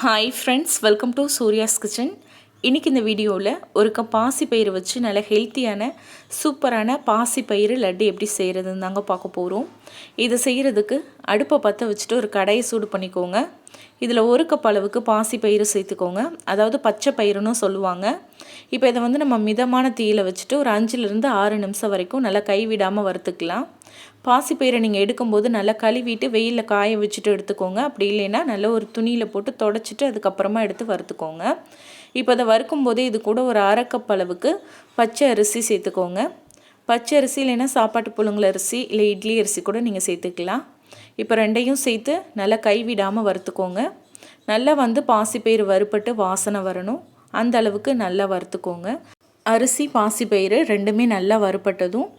Hi friends, welcome to Surya's kitchen. இன்றைக்கி இந்த வீடியோவில் ஒரு கப் பாசிப்பயிறு வச்சு நல்ல ஹெல்த்தியான சூப்பரான பாசிப்பயிறு லட்டு எப்படி செய்கிறதுன்னு தாங்க பார்க்க போகிறோம். இதை செய்கிறதுக்கு அடுப்பை பற்ற வச்சுட்டு ஒரு கடாயை சூடு பண்ணிக்கோங்க. இதில் ஒரு கப் அளவுக்கு பாசிப்பயிறு சேர்த்துக்கோங்க, அதாவது பச்சை பயிறுன்னு சொல்லுவாங்க. இப்போ இதை நம்ம மிதமான தீயில் வச்சுட்டு ஒரு 5லேருந்து 6 நிமிஷம் வரைக்கும் நல்லா கைவிடாமல் வறுத்துக்கலாம். பாசிப்பயிரை நீங்கள் எடுக்கும்போது நல்லா கழுவிட்டு வெயிலில் காய வச்சுட்டு எடுத்துக்கோங்க. அப்படி இல்லைன்னா நல்லா ஒரு துணியில் போட்டு தொடச்சிட்டு அதுக்கப்புறமா எடுத்து வறுத்துக்கோங்க. இப்போ அதை வறுக்கும்போதே இது கூட ஒரு 1/2 கப் அளவுக்கு பச்சை அரிசி சேர்த்துக்கோங்க. பச்சை அரிசி இல்லைன்னா சாப்பாட்டு புழுங்கல் அரிசி இல்லை இட்லி அரிசி கூட நீங்கள் சேர்த்துக்கலாம். இப்போ ரெண்டையும் சேர்த்து நல்லா கைவிடாமல் வறுத்துக்கோங்க. நல்லா பாசிப்பயிறு வறுப்பட்டு வாசனை வரணும், அந்த அளவுக்கு நல்லா வறுத்துக்கோங்க. அரிசி பாசிப்பயிறு ரெண்டுமே நல்லா வறுப்பட்டதும்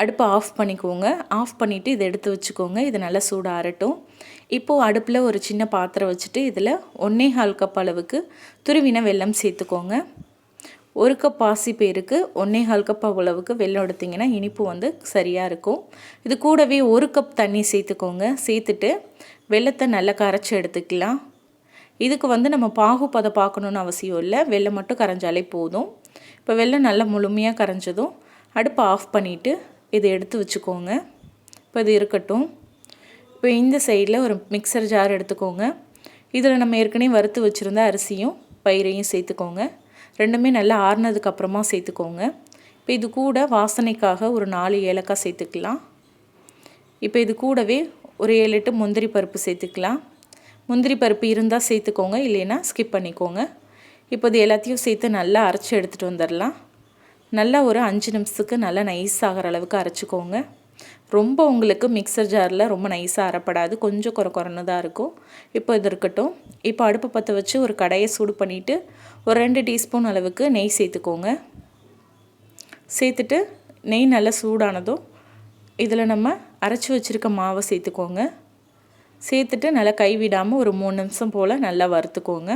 அடுப்பை ஆஃப் பண்ணிக்கோங்க. ஆஃப் பண்ணிவிட்டு இதை எடுத்து வச்சுக்கோங்க. இது நல்லா சூடு ஆறட்டும். இப்போது அடுப்பில் ஒரு சின்ன பாத்திரம் வச்சுட்டு இதில் 1/4 கப் அளவுக்கு துருவின வெல்லம் சேர்த்துக்கோங்க. ஒரு கப் பாசிப்பயிருக்கு 1/4 கப் அளவுக்கு வெல்லம் எடுத்திங்கன்னா இனிப்பு சரியாக இருக்கும். இது கூடவே 1 கப் தண்ணி சேர்த்துக்கோங்க. சேர்த்துட்டு வெல்லத்தை நல்லா கரைச்சி எடுத்துக்கலாம். இதுக்கு நம்ம பாகுபதம் பார்க்கணுன்னு அவசியம் இல்லை, வெல்லம் மட்டும் கரைஞ்சாலே போதும். இப்போ வெல்லம் நல்லா முழுமையாக கரைஞ்சதும் அடுப்பை ஆஃப் பண்ணிவிட்டு இதை எடுத்து வச்சுக்கோங்க. இப்போ இது இருக்கட்டும். இப்போ இந்த சைடில் ஒரு மிக்சர் ஜார் எடுத்துக்கோங்க. இதில் நம்ம ஏற்கனவே வறுத்து வச்சுருந்த அரிசியும் பயிரையும் சேர்த்துக்கோங்க. ரெண்டுமே நல்லா ஆறுனதுக்கப்புறமா சேர்த்துக்கோங்க. இப்போ இது கூட வாசனைக்காக ஒரு 4 ஏலக்காய் சேர்த்துக்கலாம். இப்போ இது கூடவே ஒரு 7-8 முந்திரி பருப்பு சேர்த்துக்கலாம். முந்திரி பருப்பு இருந்தால் சேர்த்துக்கோங்க, இல்லைன்னா ஸ்கிப் பண்ணிக்கோங்க. இப்போ இது எல்லாத்தையும் சேர்த்து நல்லா அரைச்சி எடுத்துகிட்டு வந்துடலாம். நல்லா ஒரு 5 நிமிஷத்துக்கு நல்லா நைஸ் ஆகிற அளவுக்கு அரைச்சிக்கோங்க. ரொம்ப உங்களுக்கு மிக்சர் ஜாரில் ரொம்ப நைஸாக அரைப்படாது, கொஞ்சம் குறன்னு தான் இருக்கும். இப்போ இது இருக்கட்டும். இப்போ அடுப்பை பற்ற வச்சு ஒரு கடாயை சூடு பண்ணிவிட்டு ஒரு 2 டீஸ்பூன் அளவுக்கு நெய் சேர்த்துக்கோங்க. சேர்த்துட்டு நெய் நல்லா சூடானதும் இதில் நம்ம அரைச்சி வச்சுருக்க மாவை சேர்த்துக்கோங்க. சேர்த்துட்டு நல்லா கைவிடாமல் ஒரு 3 நிமிஷம் போல் நல்லா வறுத்துக்கோங்க.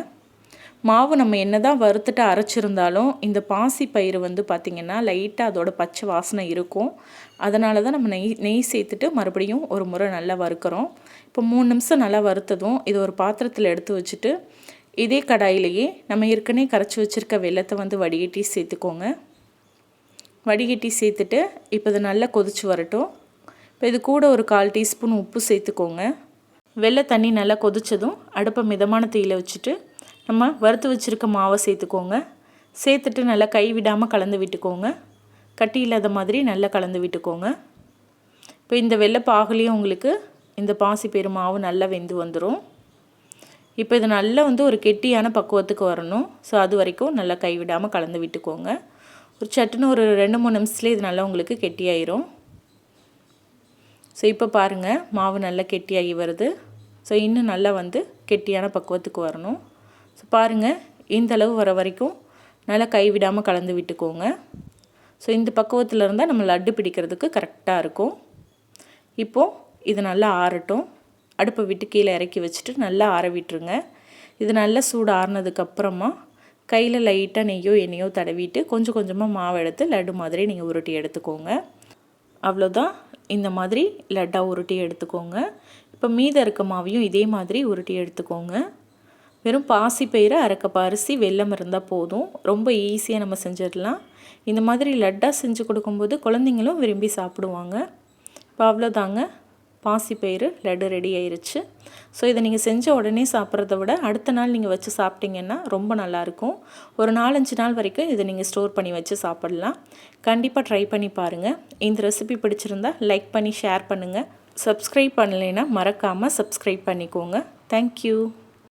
மாவு நம்ம என்ன தான் வறுத்துட்டு அரைச்சிருந்தாலும் இந்த பாசிப்பயிறு பார்த்திங்கன்னா லைட்டாக அதோட பச்சை வாசனை இருக்கும். அதனால தான் நம்ம நெய் சேர்த்துட்டு மறுபடியும் ஒரு முறை நல்லா வறுக்கிறோம். இப்போ 3 நிமிஷம் நல்லா வறுத்ததும் இது ஒரு பாத்திரத்தில் எடுத்து வச்சுட்டு இதே கடாயிலேயே நம்ம ஏற்கனவே கரைச்சி வச்சுருக்க வெல்லத்தை வடிகட்டி சேர்த்துக்கோங்க. வடிகட்டி சேர்த்துட்டு இப்போ இது நல்லா கொதிச்சு வரட்டும். இப்போ இது கூட ஒரு 1/4 டீஸ்பூன் உப்பு சேர்த்துக்கோங்க. வெள்ளை தண்ணி நல்லா கொதித்ததும் அடுப்பை மிதமான தீயில் வச்சுட்டு நம்ம வறுத்து வச்சுருக்க மாவை சேர்த்துக்கோங்க. சேர்த்துட்டு நல்லா கைவிடாமல் கலந்து விட்டுக்கோங்க. கட்டி இல்லாத மாதிரி நல்லா கலந்து விட்டுக்கோங்க. இப்போ இந்த வெள்ளைப்பாகுலேயும் உங்களுக்கு இந்த பாசிப்பயிறு மாவு நல்லா வெந்து வந்துடும். இப்போ இது நல்லா ஒரு கெட்டியான பக்குவத்துக்கு வரணும். ஸோ அது வரைக்கும் நல்லா கைவிடாமல் கலந்து விட்டுக்கோங்க. ஒரு சட்டுன்னு ஒரு 2-3 நிமிஷத்துலேயே இது நல்லா உங்களுக்கு கெட்டியாயிரும். ஸோ இப்போ பாருங்கள், மாவு நல்லா கெட்டியாகி வருது. ஸோ இன்னும் நல்லா கெட்டியான பக்குவத்துக்கு வரணும். ஸோ பாருங்கள், இந்தளவு வர வரைக்கும் நல்லா கைவிடாமல் கலந்து விட்டுக்கோங்க. ஸோ இந்த பக்குவத்தில் இருந்தால் நம்ம லட்டு பிடிக்கிறதுக்கு கரெக்டாக இருக்கும். இப்போது இது நல்லா ஆறட்டும். அடுப்பை விட்டு கீழே இறக்கி வச்சுட்டு நல்லா ஆற விட்டுருங்க. இது நல்லா சூடு ஆறுனதுக்கப்புறமா கையில் லைட்டாக நெய்யோ எண்ணெயோ தடவிட்டு கொஞ்சம் கொஞ்சமாக மாவு எடுத்து லட்டு மாதிரி நீங்கள் உருட்டி எடுத்துக்கோங்க. அவ்வளோதான், இந்த மாதிரி லட்டாக உருட்டி எடுத்துக்கோங்க. இப்போ மீதம் இருக்க மாவையும் இதே மாதிரி உருட்டி எடுத்துக்கோங்க. வெறும் பாசிப்பயிறு, 1/2 கப் அரிசி, வெல்லம் இருந்தால் போதும். ரொம்ப ஈஸியாக நம்ம செஞ்சிடலாம். இந்த மாதிரி லட்டாக செஞ்சு கொடுக்கும்போது குழந்தைங்களும் விரும்பி சாப்பிடுவாங்க. இப்போ அவ்வளோதாங்க, பாசிப்பயிறு லட்டு ரெடி ஆயிடுச்சு. ஸோ இதை நீங்கள் செஞ்ச உடனே சாப்பிட்றத விட அடுத்த நாள் நீங்கள் வச்சு சாப்பிட்டிங்கன்னா ரொம்ப நல்லாயிருக்கும். ஒரு 4-5 நாள் வரைக்கும் இதை நீங்கள் ஸ்டோர் பண்ணி வச்சு சாப்பிட்லாம். கண்டிப்பாக ட்ரை பண்ணி பாருங்கள். இந்த ரெசிபி பிடிச்சிருந்தால் லைக் பண்ணி ஷேர் பண்ணுங்கள். சப்ஸ்கிரைப் பண்ணலைன்னா மறக்காமல் சப்ஸ்கிரைப் பண்ணிக்கோங்க. தேங்க்யூ.